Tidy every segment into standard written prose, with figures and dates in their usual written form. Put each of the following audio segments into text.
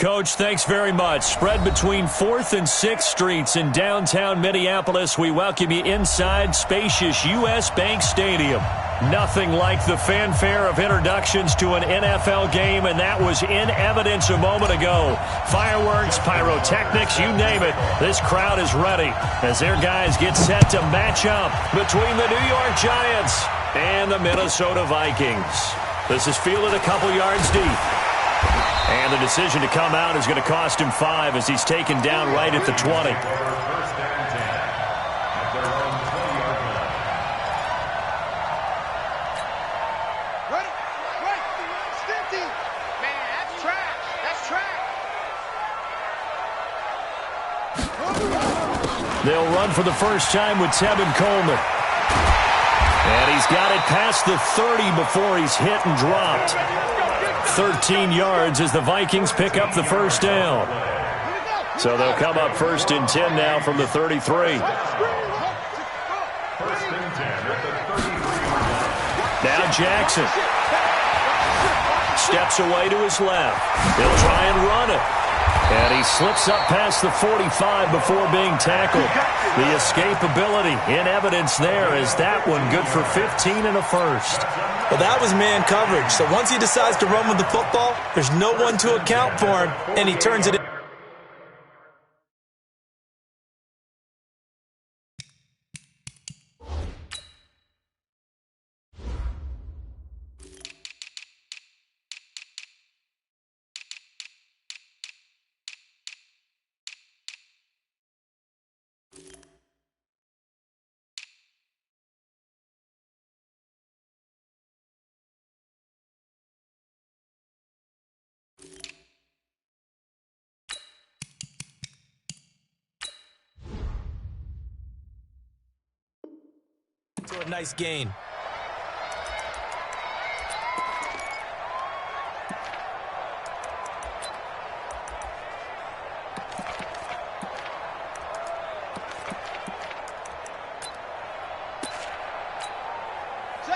Coach, thanks very much. Spread between 4th and 6th Streets in downtown Minneapolis. We welcome you inside spacious U.S. Bank Stadium. Nothing like the fanfare of introductions to an NFL game, and that was in evidence a moment ago. Fireworks, pyrotechnics, you name it. This crowd is ready as their guys get set to match up between the New York Giants and the Minnesota Vikings. This is fielded a couple yards deep. And the decision to come out is going to cost him 5 as he's taken down right at the 20. They'll run for the first time with Tevin Coleman. And he's got it past the 30 before he's hit and dropped. 13 yards as the Vikings pick up the first down. So they'll come up 1st and 10 now from the 33. Now Jackson steps away to his left. He'll try and run it. And he slips up past the 45 before being tackled. The escapability in evidence there is that one good for 15 and a first. Well, that was man coverage. So once he decides to run with the football, there's no one to account for him, and he turns it in. A nice gain.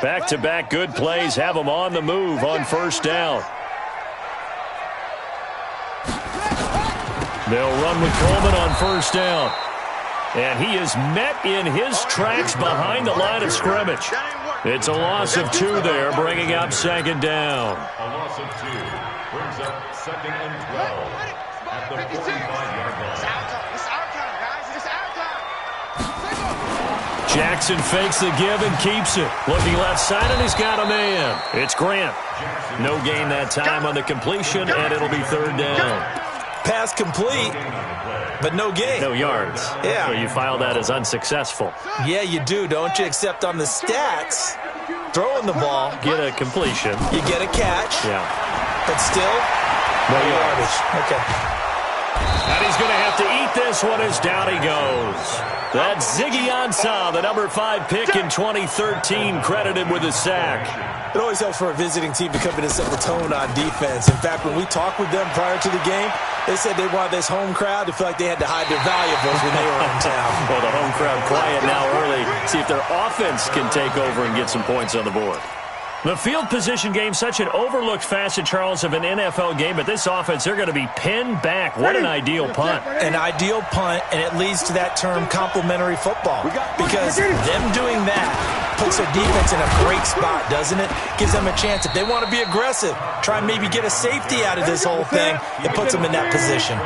Back-to-back good plays have them on the move on first down. They'll run with Coleman on first down. And he is met in his tracks behind the line of scrimmage. It's a loss of 2 there, bringing up 2nd down. A loss of 2 brings up 2nd and 12 at the 45-yard line. It's our time, guys. It's our time. Jackson fakes the give and keeps it. Looking left side, and he's got a man. It's Grant. No gain that time on the completion, and it'll be 3rd down. Pass complete, but no gain. No yards. Yeah. So you file that as unsuccessful. Yeah, you do, don't you? Except on the stats, throwing the ball. Get a completion. You get a catch. Yeah. But still, no yardage. Okay. And he's going to have to eat this one as down he goes. That's Ziggy Ansah, the number 5 pick in 2013, credited with a sack. It always helps for a visiting team to come in and set the tone on defense. In fact, when we talked with them prior to the game, they said they wanted this home crowd to feel like they had to hide their valuables when they were in town. Well, the home crowd quiet now early. See if their offense can take over and get some points on the board. The field position game, such an overlooked facet, Charles, of an NFL game. But this offense, they're going to be pinned back. What an ideal punt. An ideal punt, and it leads to that term complementary football. Because them doing that puts their defense in a great spot, doesn't it? Gives them a chance. If they want to be aggressive, try and maybe get a safety out of this whole thing, it puts them in that position.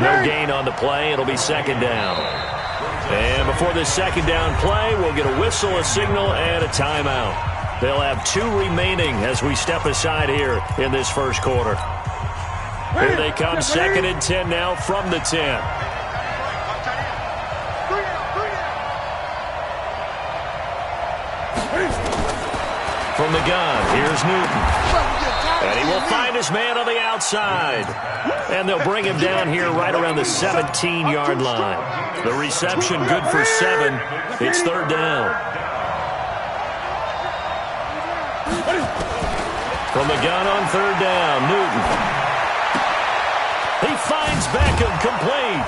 No gain on the play. It'll be 2nd down. And before this 2nd down play, we'll get a whistle, a signal, and a timeout. They'll have 2 remaining as we step aside here in this first quarter. Here they come, 2nd and 10 now from the 10. From the gun, here's Newton. And he will find his man on the outside. And they'll bring him down here right around the 17-yard line. The reception good for 7. It's 3rd down. From the gun on 3rd down, Newton. He finds Beckham complete.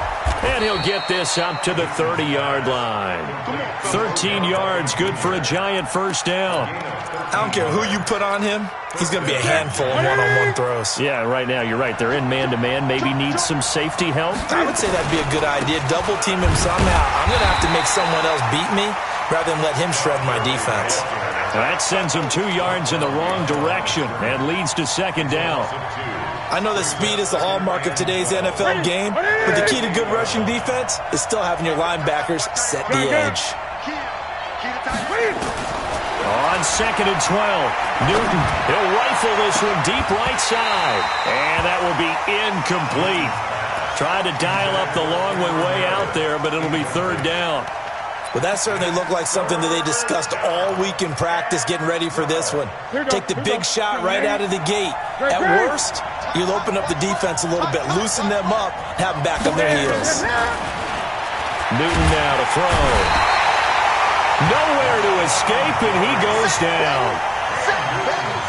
And he'll get this up to the 30-yard line. 13 yards, good for a Giant first down. I don't care who you put on him. He's going to be a handful of one-on-one throws. Yeah, right now, you're right. They're in man-to-man. Maybe need some safety help. I would say that'd be a good idea. Double team him somehow. I'm going to have to make someone else beat me rather than let him shred my defense. That sends him 2 yards in the wrong direction and leads to second down. I know that speed is the hallmark of today's NFL game, but the key to good rushing defense is still having your linebackers set the edge. On 2nd and 12, Newton, he'll rifle this one deep right side, and that will be incomplete. Tried to dial up the long way out there, but it'll be third down. Well, that certainly looked like something that they discussed all week in practice getting ready for this one. Take the big shot right out of the gate. At worst, you'll open up the defense a little bit, loosen them up, have them back on their heels. Newton now to throw. Nowhere to escape, and he goes down.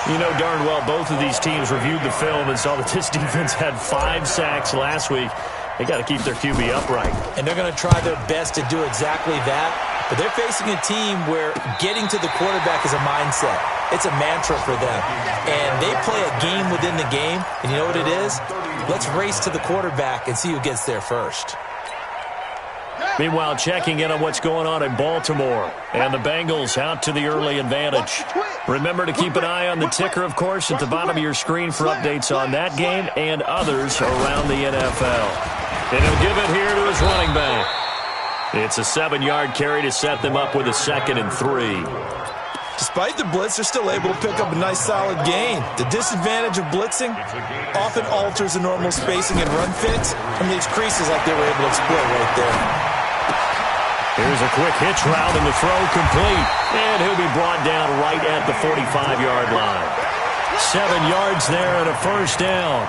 You know darn well both of these teams reviewed the film and saw that this defense had 5 sacks last week. They got to keep their QB upright. And they're going to try their best to do exactly that. But they're facing a team where getting to the quarterback is a mindset. It's a mantra for them. And they play a game within the game. And you know what it is? Let's race to the quarterback and see who gets there first. Meanwhile, checking in on what's going on in Baltimore. And the Bengals out to the early advantage. Remember to keep an eye on the ticker, of course, at the bottom of your screen for updates on that game and others around the NFL. And he'll give it here to his running back. It's a 7-yard carry to set them up with a 2nd and 3. Despite the blitz, they're still able to pick up a nice solid gain. The disadvantage of blitzing often alters the normal spacing and run fits and leaves creases like they were able to exploit right there. Here's a quick hitch route and the throw complete. And he'll be brought down right at the 45-yard line. 7 yards there and a first down.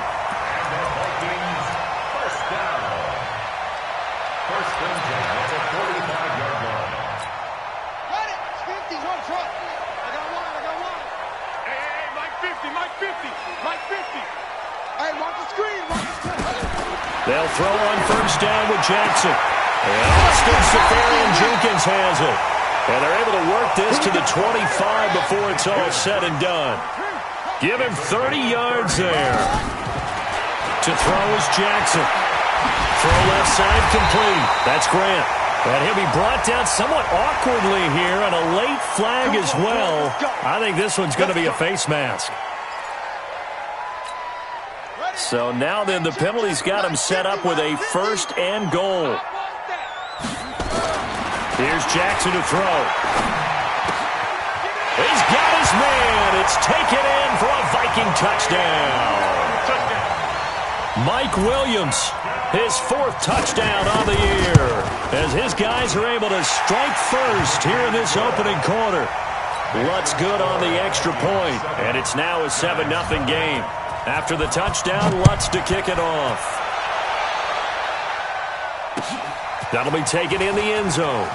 They'll throw on first down with Jackson. And Austin Seferian-Jenkins has it. And they're able to work this to the 25 before it's all said and done. Give him 30 yards there. To throw is Jackson. Throw left side complete. That's Grant. And he'll be brought down somewhat awkwardly here on a late flag as well. I think this one's going to be a face mask. So now then, the penalty's got him set up with a 1st and goal. Here's Jackson to throw. He's got his man. It's taken in for a Viking touchdown. Mike Williams, his 4th touchdown on the year, as his guys are able to strike first here in this opening quarter. Lutz good on the extra point, and it's now a 7-0 game. After the touchdown, Lutz to kick it off. That'll be taken in the end zone.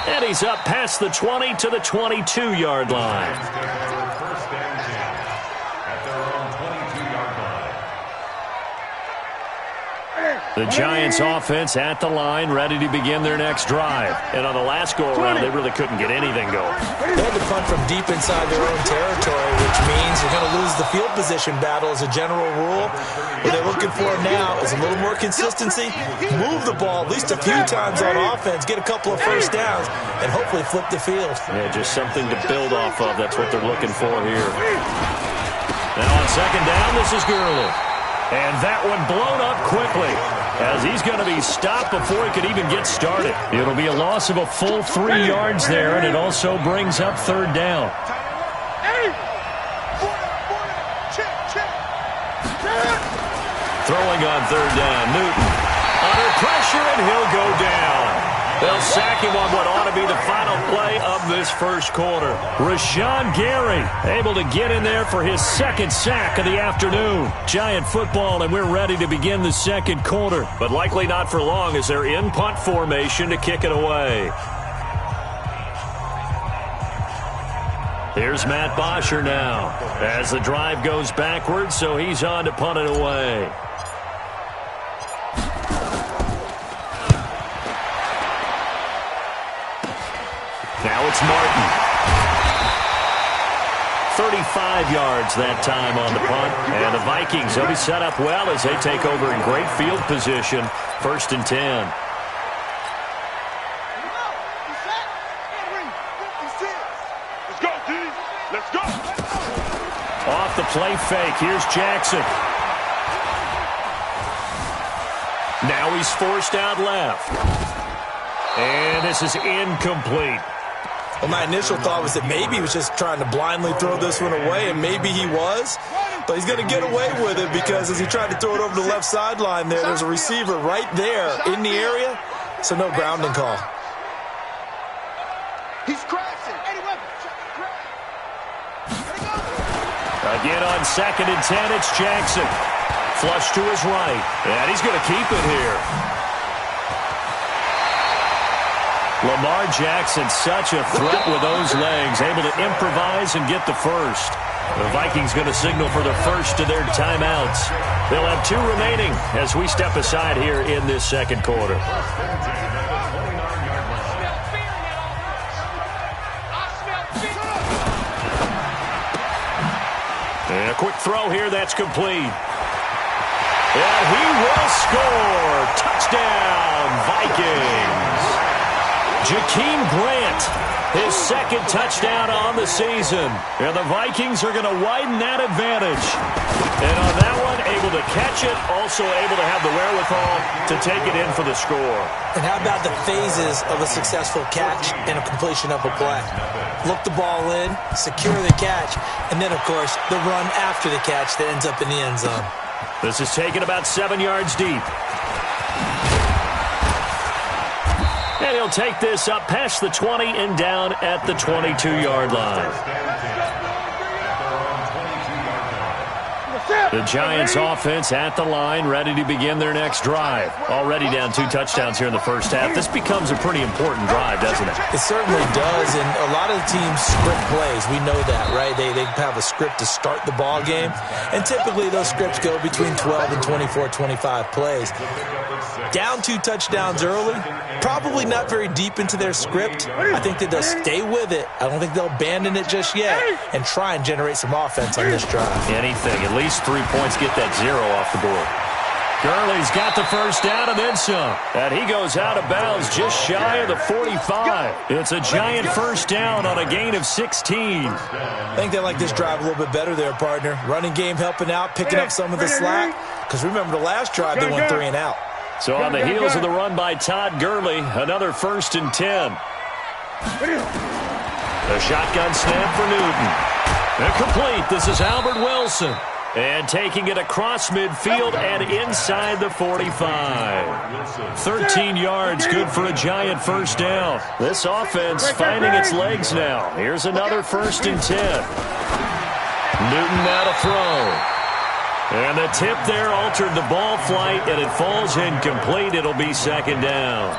And he's up past the 20 to the 22-yard line. The Giants offense at the line, ready to begin their next drive. And on the last go-around, they really couldn't get anything going. They had to punt from deep inside their own territory, which means you're going to lose the field position battle as a general rule. What they're looking for now is a little more consistency, move the ball at least a few times on offense, get a couple of first downs, and hopefully flip the field. Yeah, just something to build off of. That's what they're looking for here. Now on second down, this is Gurley. And that one blown up quickly, as he's going to be stopped before he could even get started. It'll be a loss of a full 3 yards there, and it also brings up third down. Throwing on third down, Newton. Under pressure, and he'll go down. They'll sack him on what ought to be the final play of this first quarter. Rashawn Gary able to get in there for his 2nd sack of the afternoon. Giant football, and we're ready to begin the second quarter. But likely not for long, as they're in punt formation to kick it away. Here's Matt Bosher now, as the drive goes backwards, so he's on to punt it away. Now it's Martin. 35 yards that time on the punt. And the Vikings will be set up well as they take over in great field position. 1st and 10. Let's go, D. Let's go. Off the play fake. Here's Jackson. Now he's forced out left. And this is incomplete. Well, my initial thought was that maybe he was just trying to blindly throw this one away, and maybe he was. But he's going to get away with it because as he tried to throw it over the left sideline there's a receiver right there in the area, so no grounding call. He's crashing. Again on 2nd and 10, it's Jackson. Flush to his right, and he's going to keep it here. Lamar Jackson, such a threat with those legs, able to improvise and get the first. The Vikings going to signal for the first of their timeouts. They'll have 2 remaining as we step aside here in this second quarter. And a quick throw here, that's complete. And he will score. Touchdown, Vikings. Jakeem Grant, his 2nd touchdown on the season. And the Vikings are going to widen that advantage. And on that one, able to catch it, also able to have the wherewithal to take it in for the score. And how about the phases of a successful catch and a completion of a play? Look the ball in, secure the catch, and then, of course, the run after the catch that ends up in the end zone. This is taken about 7 yards deep. And he'll take this up past the 20 and down at the 22-yard line. The Giants offense at the line, ready to begin their next drive. Already down 2 touchdowns here in the first half. This becomes a pretty important drive, doesn't it? It certainly does, and a lot of the teams script plays. We know that, right? They have a script to start the ball game, and typically those scripts go between 12 and 24, 25 plays. Down 2 touchdowns early, probably not very deep into their script. I think that they'll stay with it. I don't think they'll abandon it just yet and try and generate some offense on this drive. Anything, at least 3 points, get that 0 off the board. Gurley's got the first down and then some. And he goes out of bounds just shy of the 45. It's a Giant first down on a gain of 16. I think they like this drive a little bit better there, partner. Running game helping out, picking up some of the slack. Because remember the last drive, they went 3 and out. So on the heels of the run by Todd Gurley, another 1st and 10. The shotgun snap for Newton. And complete. This is Albert Wilson. And taking it across midfield and inside the 45. 13 yards, good for a Giant first down. This offense finding its legs now. Here's another 1st and 10. Newton now to throw. And the tip there altered the ball flight, and it falls incomplete. It'll be 2nd down.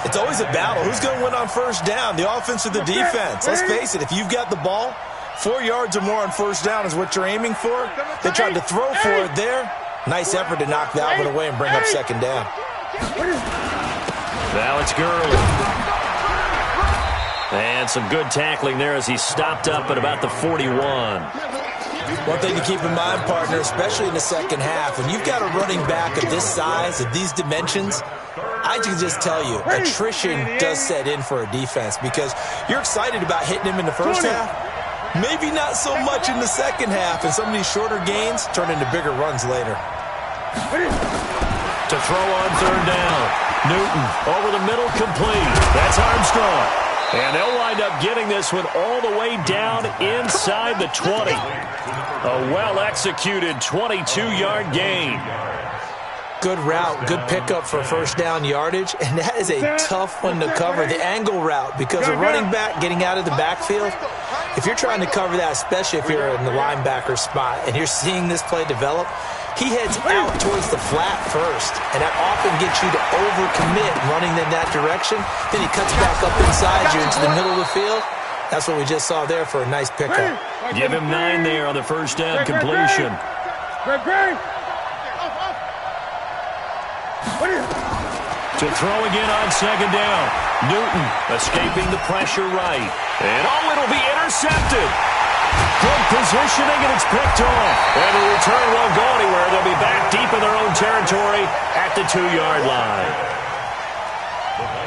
It's always a battle. Who's going to win on first down, the offense or the defense? Let's face it, if you've got the ball, 4 yards or more on first down is what you're aiming for. They tried to throw for it there. Nice effort to knock that one away and bring up 2nd down. Now it's Gurley. And some good tackling there as he stopped up at about the 41. One thing to keep in mind, partner, especially in the second half, when you've got a running back of this size, of these dimensions, I can just tell you, attrition does set in for a defense because you're excited about hitting him in the first half. Maybe not so much in the second half, and some of these shorter gains turn into bigger runs later. To throw on 3rd down. Newton over the middle, complete. That's Armstrong. And they'll wind up getting this one all the way down inside the 20. A well-executed 22-yard gain. Good route, good pickup for first down yardage, and that is a tough one to cover, the angle route, because a running back getting out of the backfield, if you're trying to cover that, especially if you're in the linebacker spot and you're seeing this play develop, he heads out towards the flat first, and that often gets you to overcommit running in that direction. Then he cuts back up inside you into the middle of the field. That's what we just saw there for a nice pickup. Give him 9 there on the first down completion. To throw again on 2nd down. Newton escaping the pressure right. And it'll be intercepted. Good positioning, and it's picked off. And the return won't go anywhere. They'll be back deep in their own territory at the 2-yard line.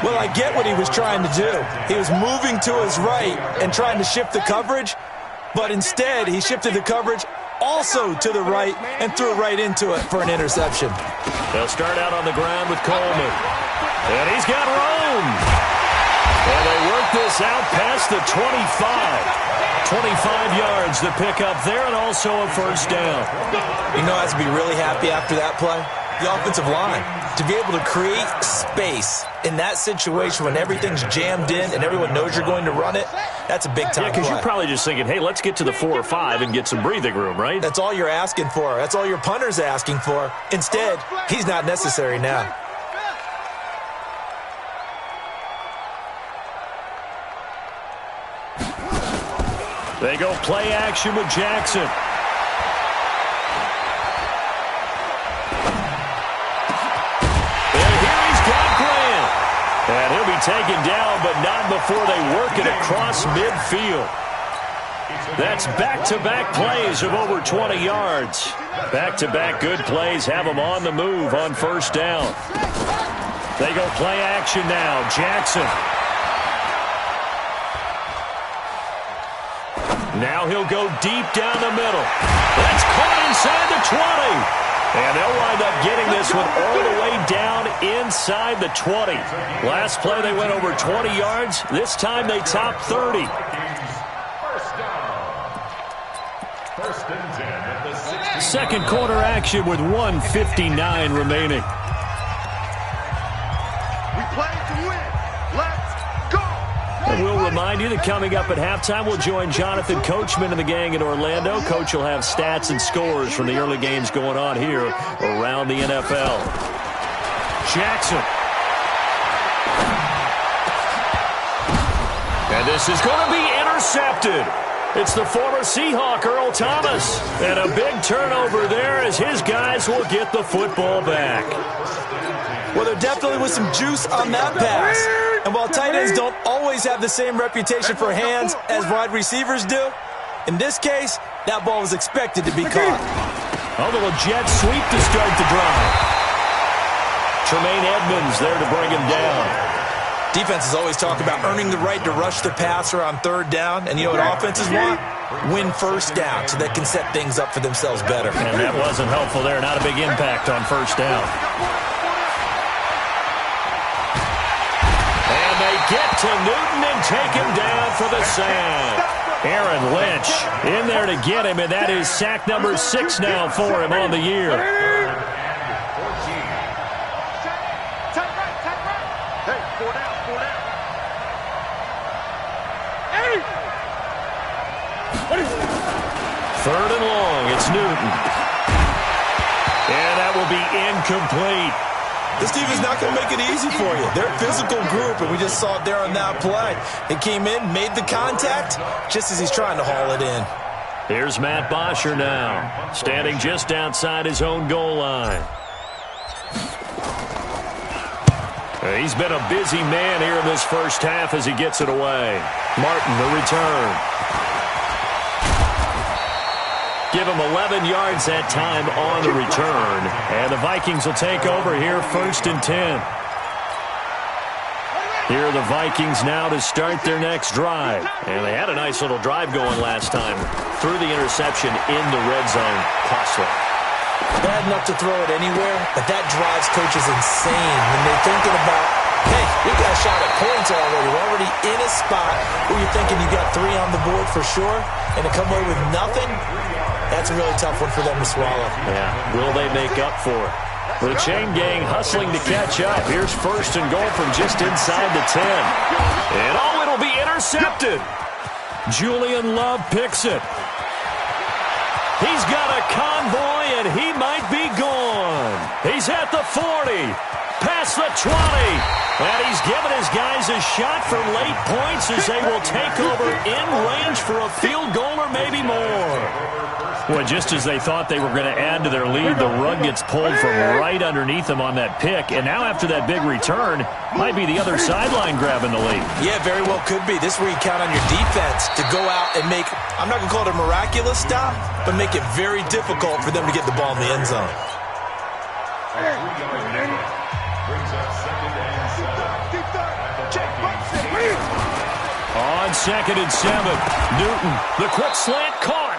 Well, I get what he was trying to do. He was moving to his right and trying to shift the coverage, but instead he shifted the coverage also to the right and threw right into it for an interception. They'll start out on the ground with Coleman. And he's got Rome. And they work this out past the 25. 25 yards to pick up there, and also a first down. You know, I have to be really happy after that play. The offensive line, to be able to create space in that situation when everything's jammed in and everyone knows you're going to run it, that's a big-time play. Because you're probably just thinking, hey, let's get to the 4 or 5 and get some breathing room, right? That's all you're asking for. That's all your punter's asking for. Instead, he's not necessary now. They go play action with Jackson. And here he's got Grant. And he'll be taken down, but not before they work it across midfield. That's back-to-back plays of over 20 yards. Back-to-back good plays have them on the move on first down. They go play action now. Jackson. Now he'll go deep down the middle. That's caught inside the 20. And they'll wind up getting this one all the way down inside the 20. Last play they went over 20 yards. This time they topped 30. First and 10 at the 60. Second quarter action with 1:59 remaining. We play to win. Let's go. And we'll remind you that coming up at halftime, we'll join Jonathan Coachman and the gang in Orlando. Coach will have stats and scores from the early games going on here around the NFL. Jackson. And this is going to be intercepted. It's the former Seahawk, Earl Thomas. And a big turnover there as his guys will get the football back. Well, there definitely was some juice on that pass. And while tight ends don't always have the same reputation for hands as wide receivers do, in this case, that ball was expected to be caught. A little jet sweep to start the drive. Tremaine Edmonds there to bring him down. Defenses always talk about earning the right to rush the passer on third down. And you know what offenses want? Win first down so they can set things up for themselves better. And that wasn't helpful there. Not a big impact on first down. And they get to Newton and take him down for the sack. Aaron Lynch in there to get him, and that is sack number 6 now for him on the year. Third and long, it's Newton. And that will be incomplete. This team is not going to make it easy for you. They're a physical group, and we just saw it there on that play. He came in, made the contact, just as he's trying to haul it in. Here's Matt Bosher now, standing just outside his own goal line. He's been a busy man here in this first half as he gets it away. Martin, the return. Give him 11 yards that time on the return. And the Vikings will take over here first and 10. Here are the Vikings now to start their next drive. And they had a nice little drive going last time. Threw the interception in the red zone. Costly. Bad enough to throw it anywhere, but that drives coaches insane when they're thinking about, hey, we got a shot at points already. We're already in a spot where you're thinking you got 3 on the board for sure, and to come away with nothing, that's a really tough one for them to swallow. Yeah, will they make up for it? The chain gang hustling to catch up. Here's first and goal from just inside the 10. And it'll be intercepted. Julian Love picks it. He's got a convoy, and he might be gone. He's at the 40. past the 20. And he's given his guys a shot for late points as they will take over in range for a field goal or maybe more. Well, just as they thought they were going to add to their lead, the rug gets pulled from right underneath them on that pick. And now after that big return, might be the other sideline grabbing the lead. Yeah, very well could be. This is where you count on your defense to go out and make, I'm not going to call it a miraculous stop, but make it very difficult for them to get the ball in the end zone. Brings up 2nd and 7. On 2nd and 7, Newton, the quick slant caught.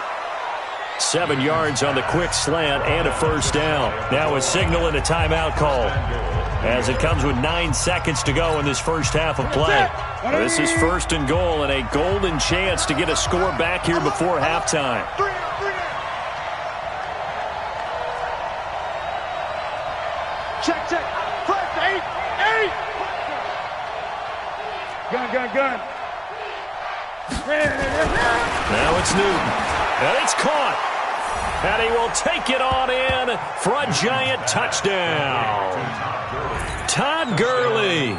7 yards on the quick slant and a first down. Now a signal and a timeout call as it comes with 9 seconds to go in this first half of play. This is 1st and goal and a golden chance to get a score back here before halftime. Check. Flex, 8. Gun. Now it's Newton. And it's caught. And he will take it on in for a giant touchdown. Todd Gurley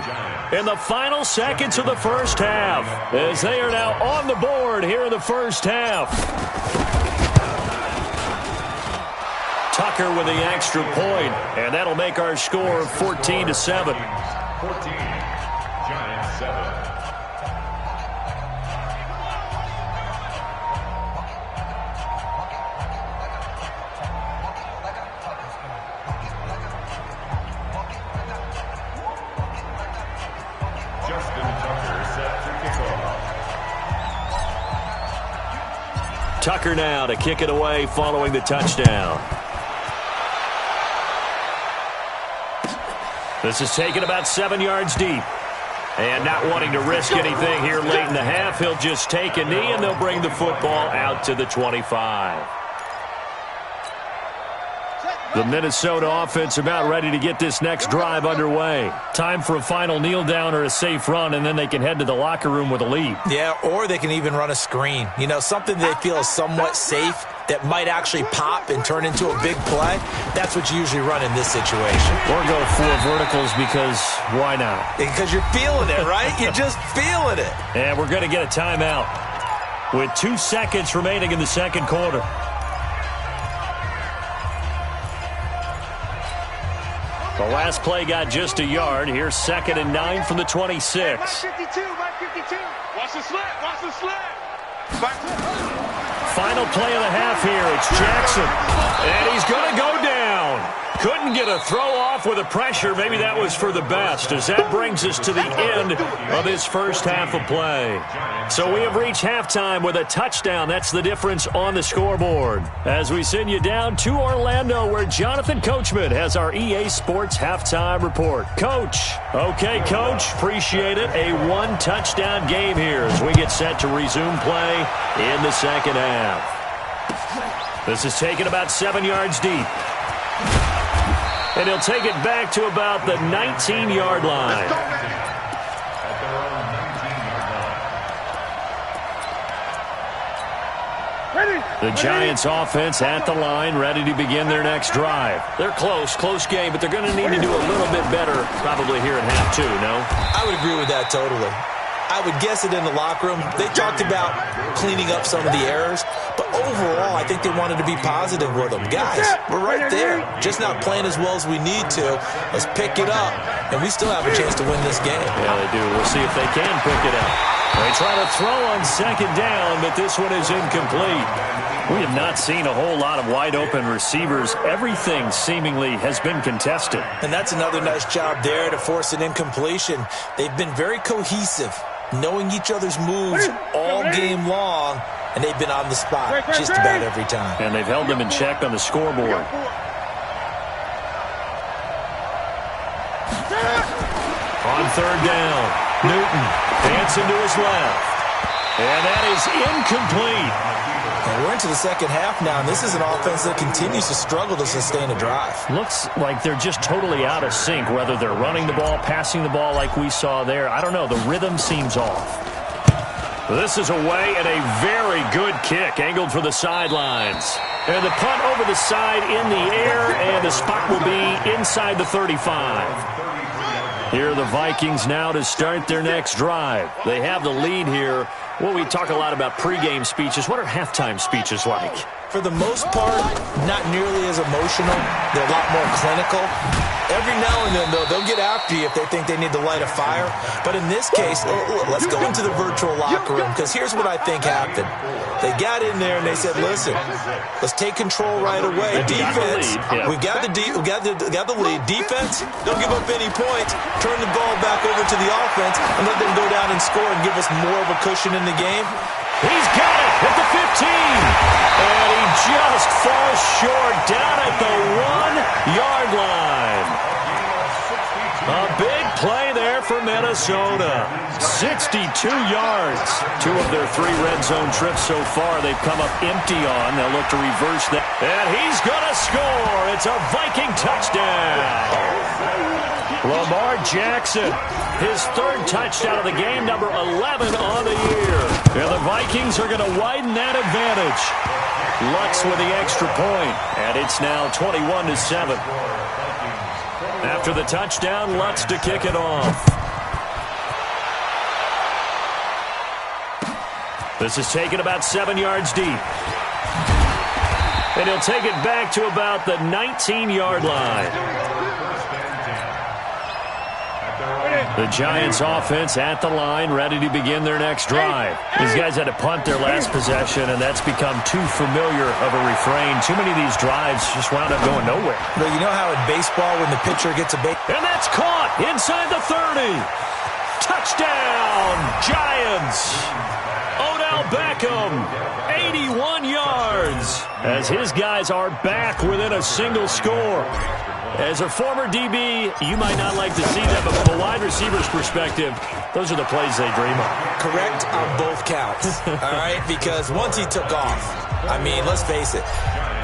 in the final seconds of the first half as they are now on the board here in the first half. Tucker with the extra point, and that'll make our score 14-7. 14, Giants 7. Tucker now to kick it away following the touchdown. This is taken about 7 yards deep. And not wanting to risk anything here late in the half, he'll just take a knee and they'll bring the football out to the 25. The Minnesota offense about ready to get this next drive underway. Time for a final kneel down or a safe run, and then they can head to the locker room with a lead. Yeah, or they can even run a screen. You know, something they feel is somewhat safe that might actually pop and turn into a big play. That's what you usually run in this situation. Or go 4 verticals because why not? Because you're feeling it, right? You're just feeling it. And we're going to get a timeout with 2 seconds remaining in the second quarter. The last play got just a yard. Here's 2nd and 9 from the 26. 52. Watch the slant. Final play of the half here. It's Jackson. And he's going to go down. Couldn't get a throw off with the pressure. Maybe that was for the best, as that brings us to the end of this first half of play. So we have reached halftime with a touchdown. That's the difference on the scoreboard. As we send you down to Orlando, where Jonathan Coachman has our EA Sports halftime report. Coach. Okay, Coach. Appreciate it. A 1-touchdown game here as we get set to resume play in the second half. This is taken about 7 yards deep. And he'll take it back to about the 19-yard line. The Giants offense at the line, ready to begin their next drive. They're close game, but they're going to need to do a little bit better probably here in half 2, no? I would agree with that totally. I would guess it in the locker room. They talked about cleaning up some of the errors, but overall, I think they wanted to be positive with them. Guys, we're right there. Just not playing as well as we need to. Let's pick it up, and we still have a chance to win this game. Yeah, they do. We'll see if they can pick it up. They try to throw on 2nd down, but this one is incomplete. We have not seen a whole lot of wide-open receivers. Everything seemingly has been contested. And that's another nice job there to force an incompletion. They've been very cohesive, knowing each other's moves all game long, and they've been on the spot just about every time. And they've held them in check on the scoreboard. On 3rd down, Newton dancing to his left. And that is incomplete. And we're into the second half now, and this is an offense that continues to struggle to sustain a drive. Looks like they're just totally out of sync, whether they're running the ball, passing the ball like we saw there. I don't know. The rhythm seems off. This is away and a very good kick, angled for the sidelines. And the punt over the side in the air, and the spot will be inside the 35. Here are the Vikings now to start their next drive. They have the lead here. Well, we talk a lot about pregame speeches. What are halftime speeches like? For the most part, not nearly as emotional. They're a lot more clinical. Every now and then, though, they'll get after you if they think they need to light a fire. But in this case, let's go into the virtual locker room, because here's what I think happened. They got in there and they said, listen, let's take control right away. Defense, we got the lead. Defense, don't give up any points. Turn the ball back over to the offense and let them go down and score and give us more of a cushion in the game. He's got it at the 15. And he just falls short down at the 1-yard line. A big play there for Minnesota. 62 yards. 2 of their 3 red zone trips so far they've come up empty on. They'll look to reverse that. And he's going to score. It's a Viking touchdown. Lamar Jackson, his 3rd touchdown of the game, number 11 on the year. And the Vikings are going to widen that advantage. Lutz with the extra point, and it's now 21-7. After the touchdown, Lutz to kick it off. This is taken about 7 yards deep. And he'll take it back to about the 19-yard line. The Giants offense at the line, ready to begin their next drive. These guys had to punt their last possession, and that's become too familiar of a refrain. Too many of these drives just wound up going nowhere. But you know how in baseball when the pitcher gets a base... And that's caught inside the 30. Touchdown, Giants. Odell Beckham, 81 yards. As his guys are back within a single score. As a former DB, you might not like to see that, but from a wide receiver's perspective, those are the plays they dream of. Correct on both counts, all right? Because once he took off, I mean, let's face it,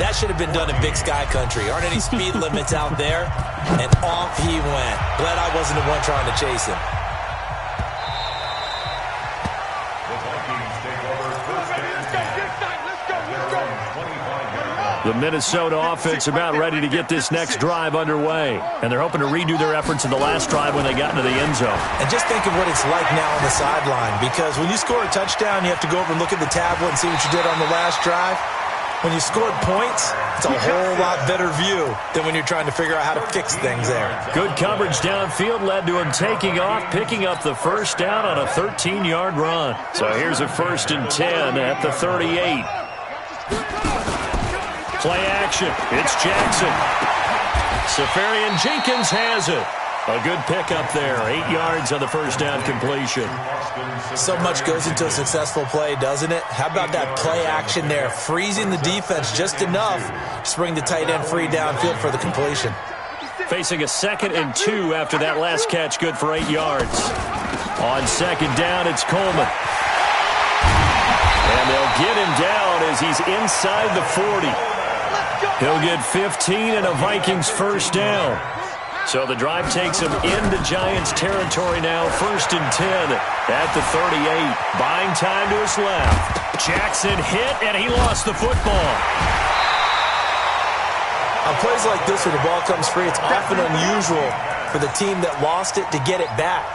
that should have been done in Big Sky Country. Aren't any speed limits out there? And off he went. Glad I wasn't the one trying to chase him. The Minnesota offense about ready to get this next drive underway. And they're hoping to redo their efforts in the last drive when they got into the end zone. And just think of what it's like now on the sideline. Because when you score a touchdown, you have to go over and look at the tablet and see what you did on the last drive. When you scored points, it's a whole lot better view than when you're trying to figure out how to fix things there. Good coverage downfield led to him taking off, picking up the first down on a 13-yard run. So here's a 1st and 10 at the 38. Play action. It's Jackson. Safarian Jenkins has it. A good pickup there. 8 yards on the first down completion. So much goes into a successful play, doesn't it? How about that play action there? Freezing the defense just enough to bring the tight end free downfield for the completion. Facing a 2nd and 2 after that last catch, good for 8 yards. On 2nd down, it's Coleman. And they'll get him down as he's inside the 40. He'll get 15 and a Vikings first down. So the drive takes him into Giants territory now. 1st and 10 at the 38. Buying time to his left. Jackson hit, and he lost the football. On plays like this where the ball comes free, it's often unusual for the team that lost it to get it back.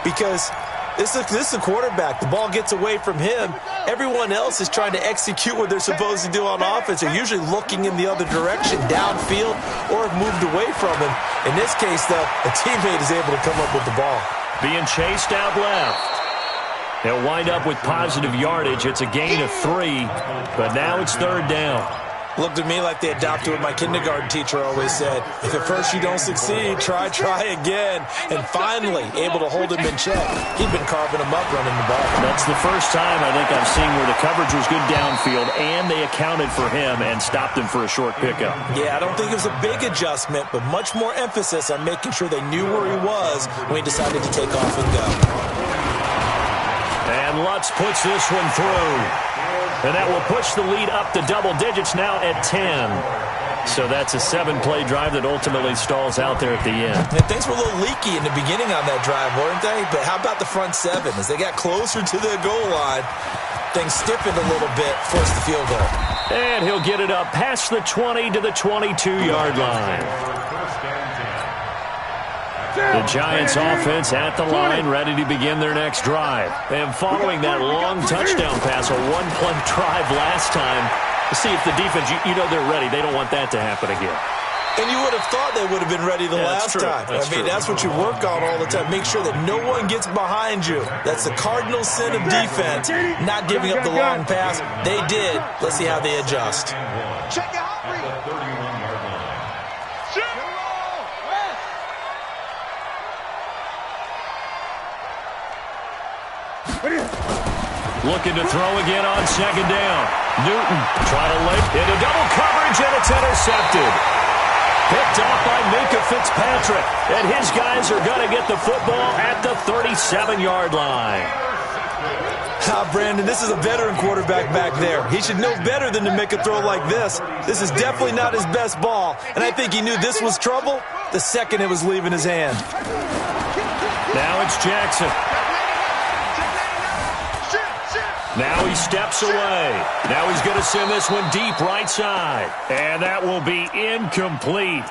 Because this is a quarterback. The ball gets away from him. Everyone else is trying to execute what they're supposed to do on offense. They're usually looking in the other direction, downfield, or have moved away from him. In this case, though, a teammate is able to come up with the ball. Being chased out left. They'll wind up with positive yardage. It's a gain of 3, but now it's 3rd down. Looked at me like they adopted what my kindergarten teacher always said. If at first you don't succeed, try again. And finally, able to hold him in check. He'd been carving him up running the ball. That's the first time I think I've seen where the coverage was good downfield and they accounted for him and stopped him for a short pickup. Yeah, I don't think it was a big adjustment, but much more emphasis on making sure they knew where he was when he decided to take off and go. And Lutz puts this one through. And that will push the lead up to double digits now at 10. So that's a 7-play drive that ultimately stalls out there at the end. And things were a little leaky in the beginning on that drive, weren't they? But how about the front 7? As they got closer to the goal line, things stiffened a little bit, forced the field goal. And he'll get it up past the 20 to the 22-yard line. The Giants offense at the line, ready to begin their next drive. And following that long touchdown pass, a one-play drive last time, to see if the defense, you know they're ready. They don't want that to happen again. And you would have thought they would have been ready the last time. That's what you work on all the time. Make sure that no one gets behind you. That's the cardinal sin of defense, not giving up the long pass. They did. Let's see how they adjust. Check it out. At the 31-yard line. Looking to throw again on second down. Newton trying to lay into double coverage, and it's intercepted. Picked off by Minka Fitzpatrick. And his guys are going to get the football at the 37-yard line. Brandon, this is a veteran quarterback back there. He should know better than to make a throw like this. This is definitely not his best ball. And I think he knew this was trouble the second it was leaving his hand. Now it's Jackson. Now he steps away. Now he's going to send this one deep right side. And that will be incomplete.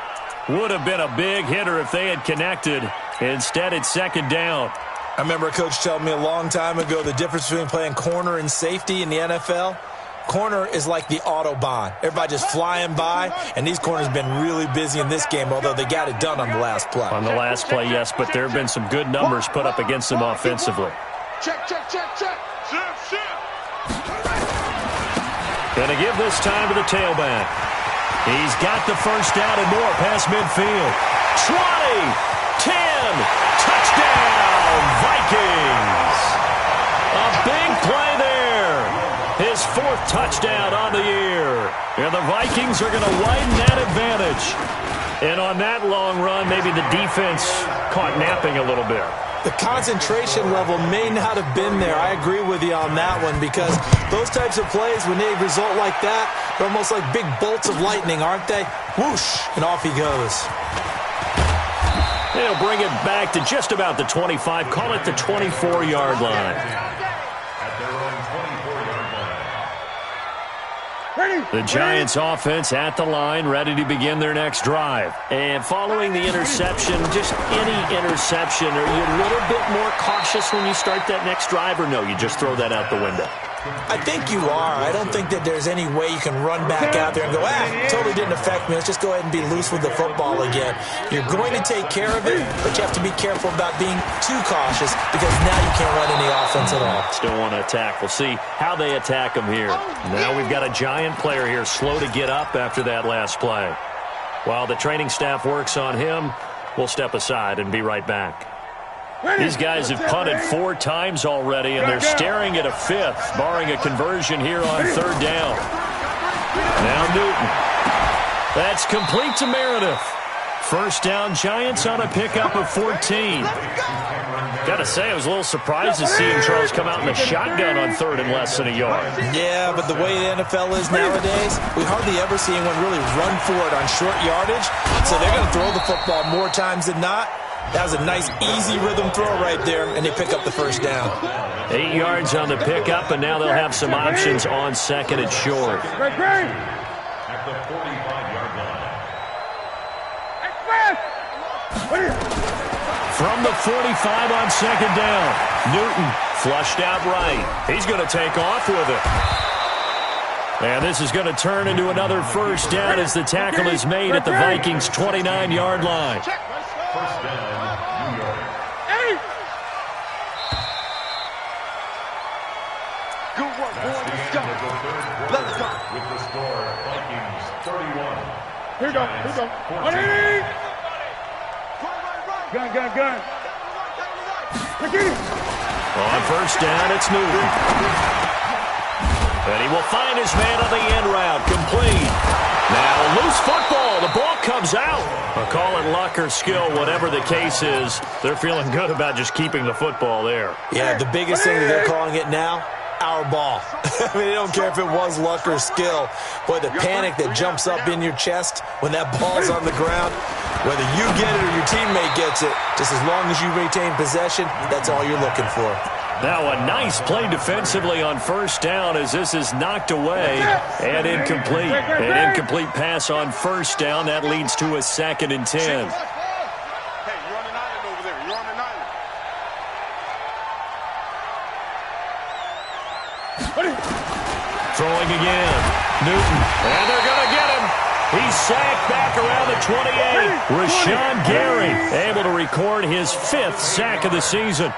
Would have been a big hitter if they had connected. Instead, it's second down. I remember a coach telling me a long time ago the difference between playing corner and safety in the NFL. Corner is like the Autobahn. Everybody just flying by, and these corners have been really busy in this game, although they got it done on the last play. On the last play, yes, but there have been some good numbers put up against them offensively. Check. Shift. Going to give this time to the tailback. He's got the first down and more past midfield. 20, 10, touchdown, Vikings. A big play there. His fourth touchdown on the year. And the Vikings are going to widen that advantage. And on that long run, maybe the defense caught napping a little bit. The concentration level may not have been there. I agree with you on that one because those types of plays, when they result like that, they're almost like big bolts of lightning, aren't they? Whoosh, and off he goes. They'll bring it back to just about the 25. Call it the 24-yard line. At their own 24-yard line. The Giants offense at the line, ready to begin their next drive. And following the interception, just any interception, are you a little bit more cautious when you start that next drive, or no, you just throw that out the window? I think you are. I don't think that there's any way you can run back out there and go, totally didn't affect me. Let's just go ahead and be loose with the football again. You're going to take care of it, but you have to be careful about being too cautious because now you can't run any offense at all. Still want to attack. We'll see how they attack them here. Now we've got a Giant player here slow to get up after that last play. While the training staff works on him, we'll step aside and be right back. These guys have punted 4 times already, and they're staring at a 5th, barring a conversion here on 3rd down. Now Newton. That's complete to Meredith. First down, Giants on a pickup of 14. Got to say, I was a little surprised to see Charles come out in the shotgun on 3rd and less than a yard. Yeah, but the way the NFL is nowadays, we hardly ever see anyone really run for it on short yardage, so they're going to throw the football more times than not. That was a nice, easy rhythm throw right there, and they pick up the first down. 8 yards on the pickup, and now they'll have some options on 2nd and short. At the 45-yard line. From the 45 on 2nd down, Newton flushed out right. He's going to take off with it. And this is going to turn into another first down as the tackle is made at the Vikings' 29-yard line. First down, New York. Good work, boy. Let's go. With the score, Vikings 31. Here we go. 14. Gun. On first down, it's Newton. And he will find his man on the end route, complete. Now, loose football. The ball comes out. Or call it luck or skill, whatever the case is. They're feeling good about just keeping the football there. Yeah, the biggest thing that they're calling it now, our ball. I mean, they don't care if it was luck or skill. Boy, the panic that jumps up in your chest when that ball's on the ground, whether you get it or your teammate gets it, just as long as you retain possession, that's all you're looking for. Now a nice play defensively on first down as this is knocked away and incomplete. An incomplete pass on first down. That leads to a 2nd and 10. Hey, running out of Throwing again. Newton. And they're going to get him. He's sacked back around the 28. Rashawn Gary able to record his 5th sack of the season.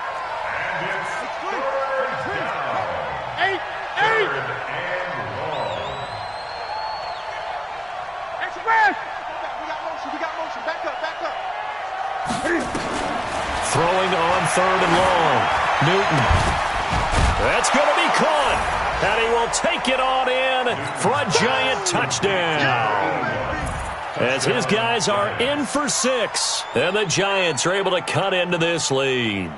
Throwing on 3rd and long. Newton. That's going to be caught. And he will take it on in for a giant touchdown. As his guys are in for 6. And the Giants are able to cut into this lead.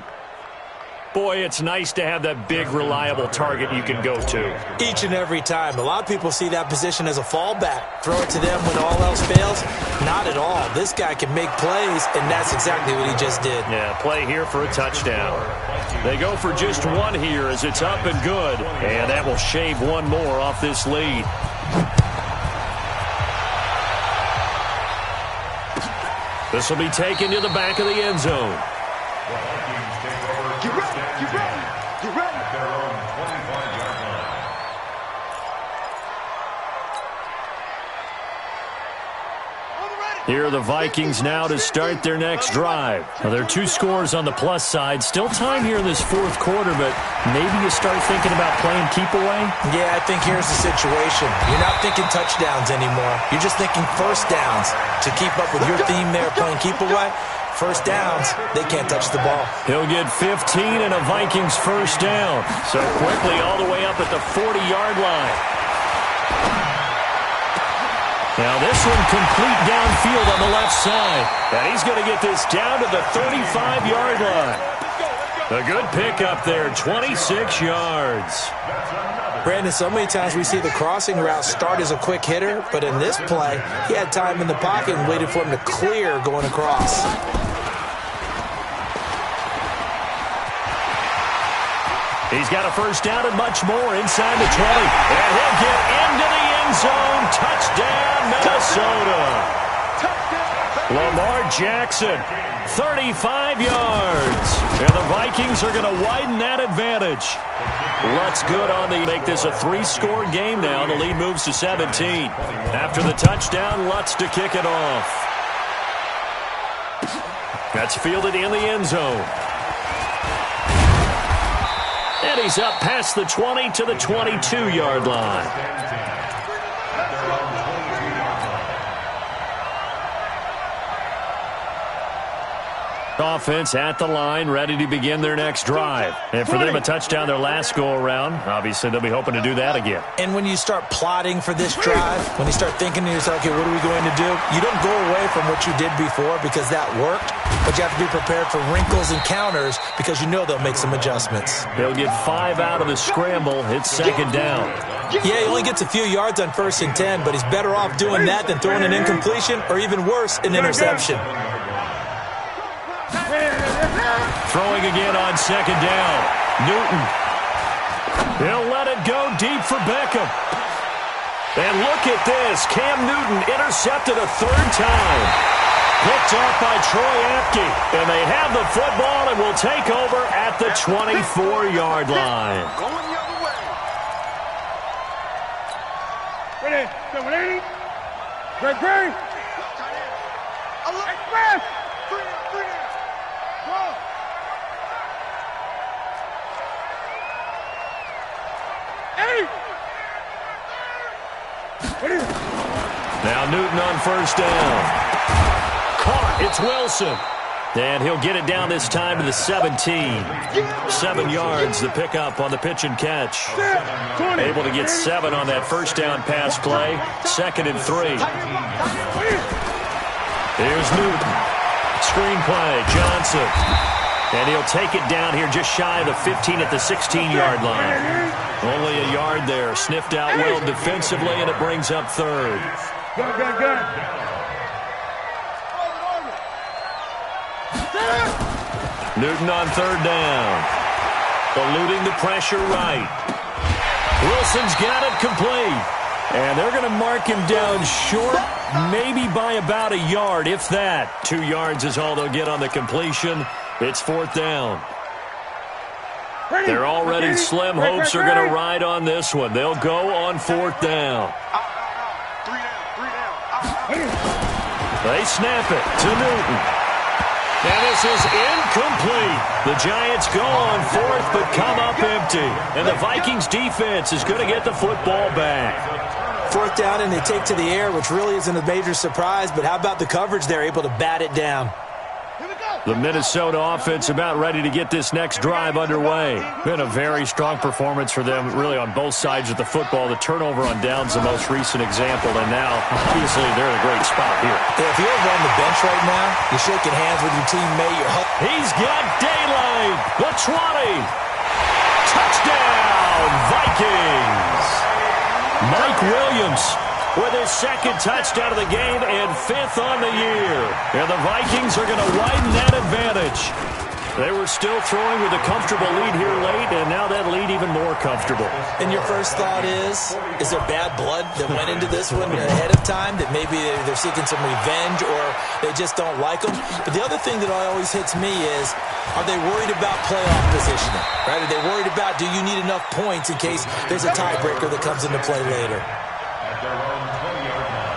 Boy, it's nice to have that big, reliable target you can go to. Each and every time. A lot of people see that position as a fallback. Throw it to them when all else fails. Not at all. This guy can make plays, and that's exactly what he just did. Yeah, play here for a touchdown. They go for just 1 here as it's up and good. And that will shave 1 more off this lead. This will be taken to the back of the end zone. Get ready, get ready, get ready. At their own 25-yard line. Here are the Vikings now to start their next drive. Now, there are 2 scores on the plus side. Still time here in this 4th quarter, but maybe you start thinking about playing keep away? Yeah, I think here's the situation. You're not thinking touchdowns anymore. You're just thinking first downs. To keep up with your theme there, playing keep away, first downs, they can't touch the ball. He'll get 15 and a Vikings first down. So quickly all the way up at the 40-yard line. Now this one complete downfield on the left side. And he's going to get this down to the 35-yard line. A good pickup there, 26 yards. Brandon, so many times we see the crossing route start as a quick hitter, but in this play, he had time in the pocket and waited for him to clear going across. He's got a first down and much more inside the 20. And he'll get into the end zone. Touchdown, Minnesota. Lamar Jackson, 35 yards. And the Vikings are going to widen that advantage. Lutz good on the make this a 3-score game now. The lead moves to 17. After the touchdown, Lutz to kick it off. That's fielded in the end zone. And he's up past the 20 to the 22-yard line. Offense at the line, ready to begin their next drive. And for them, a touchdown their last go-around. Obviously, they'll be hoping to do that again. And when you start plotting for this drive, when you start thinking to yourself, okay, what are we going to do? You don't go away from what you did before because that worked, but you have to be prepared for wrinkles and counters because you know they'll make some adjustments. They'll get 5 out of the scramble. It's second down. Yeah, he only gets a few yards on 1st and 10, but he's better off doing that than throwing an incompletion or even worse, an interception. Throwing again on second down. Newton. He'll let it go deep for Beckham. And look at this. Cam Newton intercepted a 3rd time. Picked off by Troy Apke. And they have the football and will take over at the 24-yard line. Going the other way. Ready, 780. Great. Express. 3 down. Go. Now Newton on first down. Caught. It's Wilson. And he'll get it down this time to the 17. 7 yards, the pickup on the pitch and catch. Able to get 7 on that first down pass play. 2nd and 3. Here's Newton. Screen play. Johnson. And he'll take it down here just shy of the 15 at the 16-yard line. Only a yard there. Sniffed out well defensively, and it brings up 3rd. Good. Newton on 3rd down. Eluding the pressure right. Wilson's got it complete. And they're going to mark him down short, maybe by about a yard, if that. 2 yards is all they'll get on the completion. It's 4th down. They're already slim. Hopes are going to ride on this one. They'll go on 4th down. They snap it to Newton. And this is incomplete. The Giants go on 4th but come up empty. And the Vikings defense is going to get the football back. 4th down and they take to the air, which really isn't a major surprise. But how about the coverage there, able to bat it down? The Minnesota offense about ready to get this next drive underway. Been a very strong performance for them, really, on both sides of the football. The turnover on downs the most recent example, and now, obviously, they're in a great spot here. If you're over on the bench right now, you're shaking hands with your teammate. He's got daylight. The 20. Touchdown, Vikings. Mike Williams with his 2nd touchdown of the game and 5th on the year. And the Vikings are going to widen that advantage. They were still throwing with a comfortable lead here late, and now that lead even more comfortable. And your first thought is there bad blood that went into this one ahead of time, that maybe they're seeking some revenge or they just don't like them? But the other thing that always hits me is, are they worried about playoff positioning? Right? Are they worried about, do you need enough points in case there's a tiebreaker that comes into play later? At their own 20-yard line.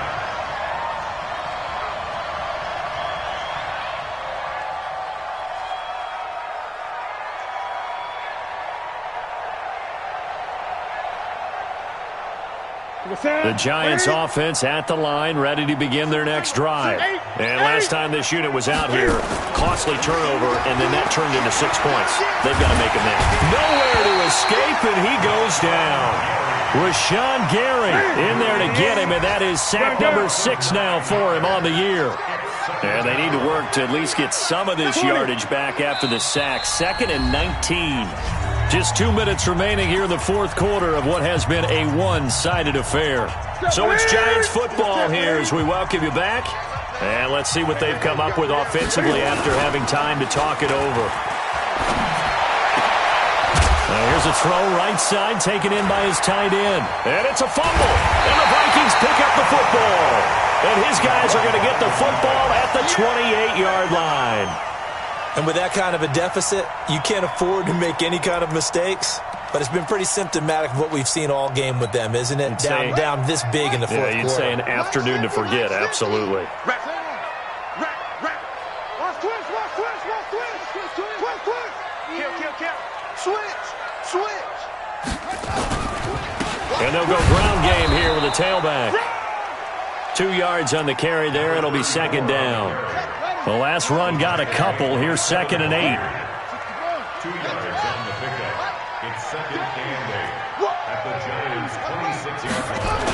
The Giants offense at the line, ready to begin their next drive. And last time this unit was out here, costly turnover, and then that turned into 6 points. They've got to make a minute. Nowhere to escape, and he goes down. Rashawn Gary in there to get him, and that is sack number 6 now for him on the year. And they need to work to at least get some of this yardage back after the sack. 2nd and 19. Just 2 minutes remaining here in the 4th quarter of what has been a one-sided affair. So it's Giants football here as we welcome you back. And let's see what they've come up with offensively after having time to talk it over. Here's a throw right side taken in by his tight end. And it's a fumble. And the Vikings pick up the football. And his guys are going to get the football at the 28-yard line. And with that kind of a deficit, you can't afford to make any kind of mistakes. But it's been pretty symptomatic of what we've seen all game with them, isn't it? Down this big in the 4th quarter. You'd say an afternoon to forget, absolutely. And they'll go ground game here with a tailback. 2 yards on the carry there. It'll be 2nd down. The last run got a couple. Here's 2nd and 8. 2 yards on the pickup. It's 2nd and 8 at the Giants' 26-yard line.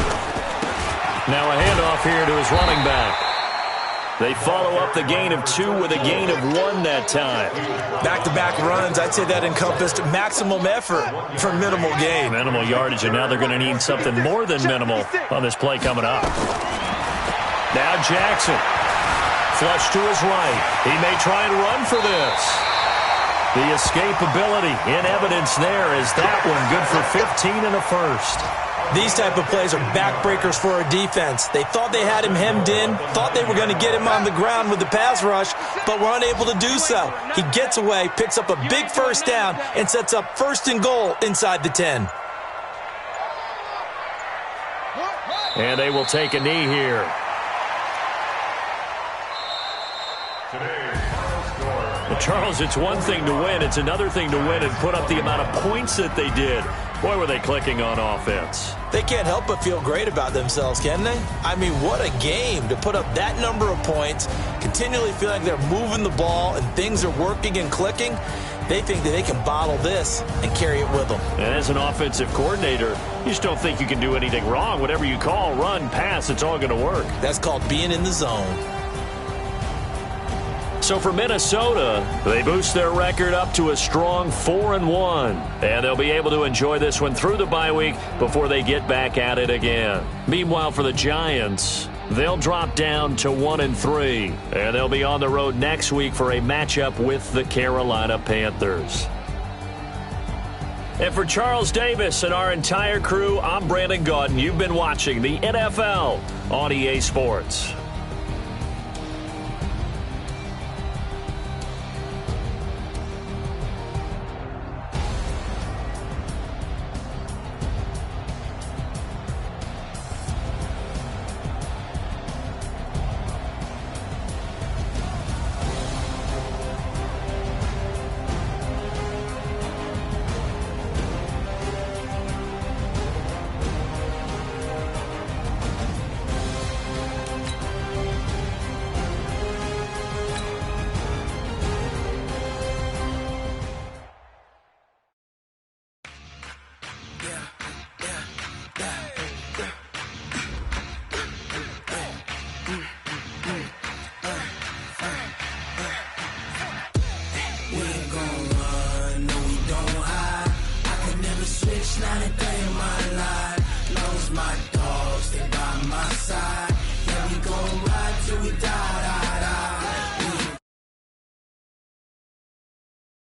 Now a handoff here to his running back. They follow up the gain of 2 with a gain of 1 that time. Back-to-back runs, I'd say that encompassed maximum effort for minimal gain. Minimal yardage, and now they're going to need something more than minimal on this play coming up. Now Jackson. Flush to his right. He may try and run for this. The escapability in evidence there is that one. Good for 15 and a first. These type of plays are backbreakers for our defense. They thought they had him hemmed in, thought they were going to get him on the ground with the pass rush, but were unable to do so. He gets away, picks up a big 1st down, and sets up 1st and goal inside the 10. And they will take a knee here. Charles, it's one thing to win. It's another thing to win and put up the amount of points that they did. Boy, were they clicking on offense. They can't help but feel great about themselves, can they? I mean, what a game to put up that number of points, continually feeling they're moving the ball and things are working and clicking. They think that they can bottle this and carry it with them. And as an offensive coordinator, you just don't think you can do anything wrong. Whatever you call, run, pass, it's all going to work. That's called being in the zone. So for Minnesota, they boost their record up to a strong 4-1. And they'll be able to enjoy this one through the bye week before they get back at it again. Meanwhile, for the Giants, they'll drop down to 1-3. And they'll be on the road next week for a matchup with the Carolina Panthers. And for Charles Davis and our entire crew, I'm Brandon Gaudin. You've been watching the NFL on EA Sports.